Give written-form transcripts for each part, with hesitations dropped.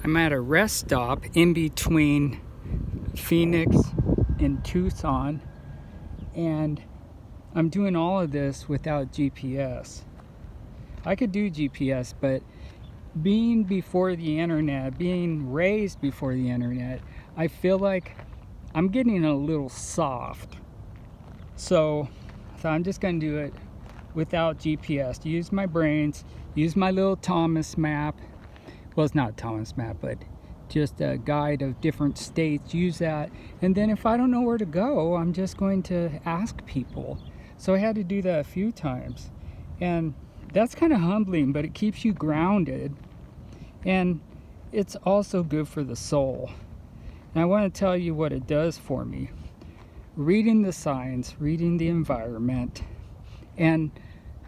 I'm at a rest stop in between Phoenix and Tucson, and I'm doing all of this without GPS. I could do GPS, but being before the internet, being raised before the internet, I feel like I'm getting a little soft. So I'm just gonna do it without GPS. Use my brains, use my little Thomas map. Well, it's not a Thomas map, but just a guide of different states. Use that, and then if I don't know where to go, I'm just going to ask people. So I had to do that a few times, and that's kind of humbling, but it keeps you grounded, and it's also good for the soul. And I want to tell you what it does for me. Reading the signs, reading the environment, and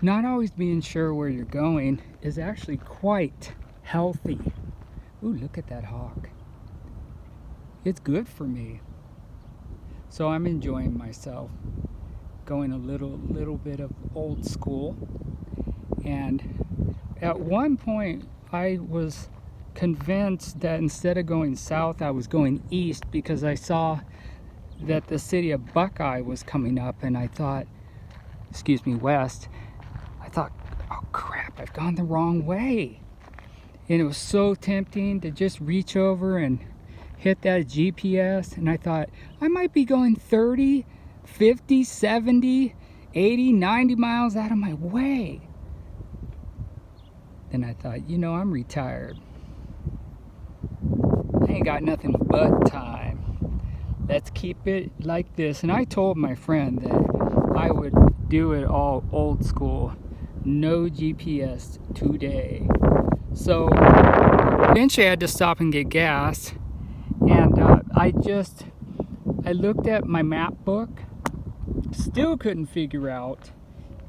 not always being sure where you're going is actually quite healthy. Ooh, look at that hawk. It's good for me. So I'm enjoying myself, going a little bit of old school. And at one point I was convinced that instead of going south, I was going east, because I saw that the city of Buckeye was coming up, and I thought, west. I thought, oh crap, I've gone the wrong way. And it was so tempting to just reach over and hit that GPS, and I thought, I might be going 30, 50, 70, 80, 90 miles out of my way. Then I thought, I'm retired. I ain't got nothing but time. Let's keep it like this. And I told my friend that I would do it all old school, no GPS today. So eventually I had to stop and get gas, and I looked at my map book, still couldn't figure out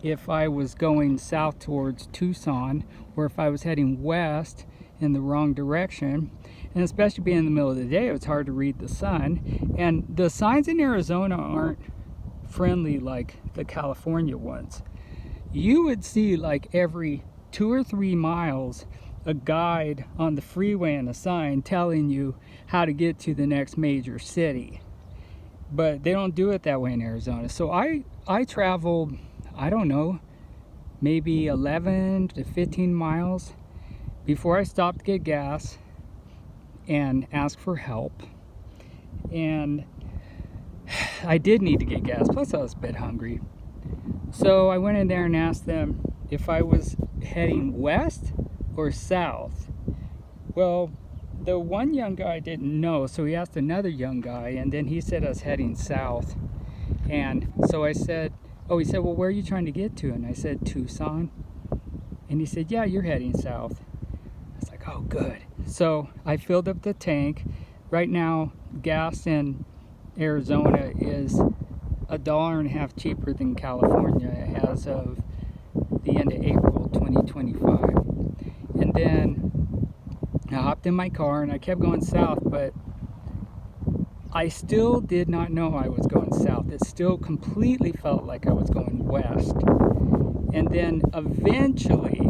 if I was going south towards Tucson or if I was heading west in the wrong direction. And especially being in the middle of the day, it was hard to read the sun. And the signs in Arizona aren't friendly like the California ones. You would see like every 2 or 3 miles a guide on the freeway and a sign telling you how to get to the next major city. But they don't do it that way in Arizona. So I traveled, I don't know, maybe 11 to 15 miles before I stopped to get gas and ask for help. And I did need to get gas, plus I was a bit hungry. So I went in there and asked them if I was heading west or south. Well, the one young guy didn't know, so he asked another young guy, and then he said I was heading south. And so I said, he said, well, where are you trying to get to? And I said, Tucson. And he said, yeah, you're heading south. I was like, oh, good. So I filled up the tank. Right now, gas in Arizona is $1.50 cheaper than California as of the end of April 2025. And then I hopped in my car and I kept going south, but I still did not know I was going south. It still completely felt like I was going west. And then eventually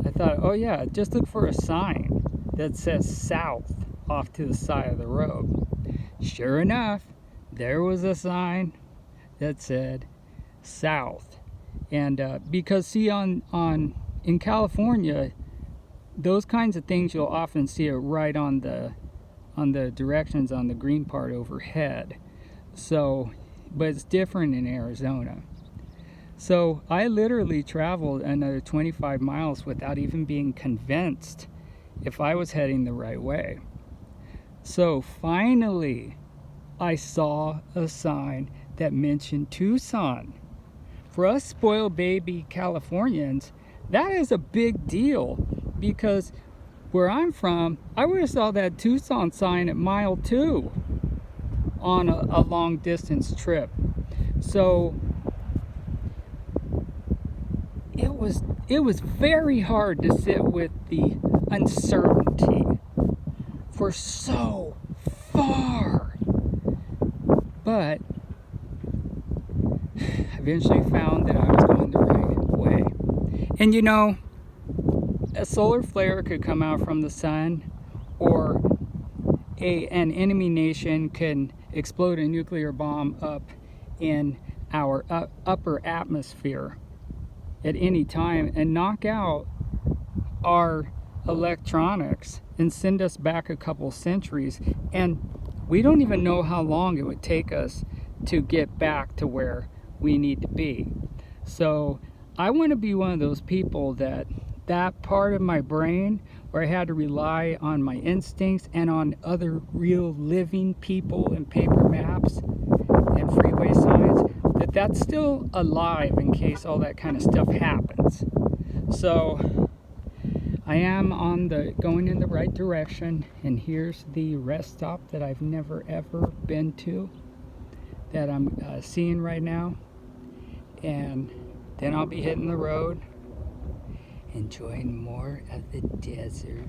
I thought, oh yeah, just look for a sign that says south off to the side of the road. Sure enough, there was a sign that said south. And because see, in California, those kinds of things you'll often see it right on the directions on the green part overhead. So, but it's different in Arizona. So I literally traveled another 25 miles without even being convinced if I was heading the right way. So finally, I saw a sign that mentioned Tucson. For us spoiled baby Californians, that is a big deal, because where I'm from, I would have saw that Tucson sign at mile 2 on a long distance trip. So it was very hard to sit with the uncertainty for so far. But I eventually found that I was going the right way. And a solar flare could come out from the sun, or an enemy nation can explode a nuclear bomb up in our upper atmosphere at any time and knock out our electronics and send us back a couple centuries, and we don't even know how long it would take us to get back to where we need to be. So I want to be one of those people that part of my brain where I had to rely on my instincts and on other real living people and paper maps and freeway signs, that's still alive in case all that kind of stuff happens. So I am going in the right direction, and here's the rest stop that I've never ever been to that I'm seeing right now, and then I'll be hitting the road, enjoying more of the desert.